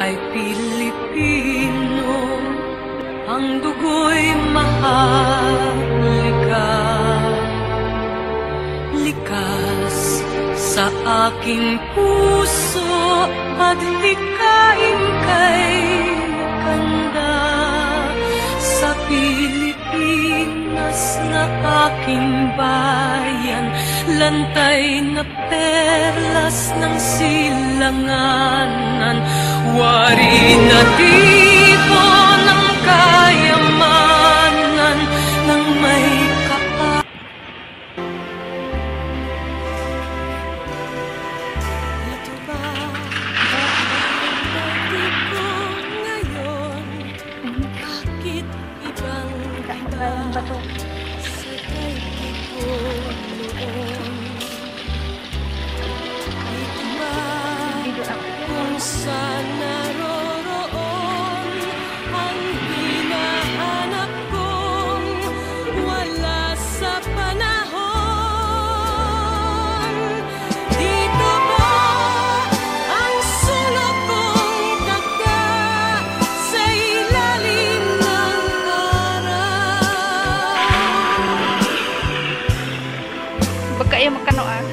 ay Pilipino, ang dugo'y mahalika. Likas sa aking puso at likain kay kanda sa Pilipinas na aking bayan, lantay na perlas ng silanganan, wari na tipo ng kayamanan ng may kapal. Ito ba ang dati ko ngayon? Bakit ibang iba sa dati ko noon? Ito ba kung saan naroroon ang hinahanap kong wala sa panahon? Dito ba ang sulok kong daga sa ilalim ng araw? Baka kayo magkano ah?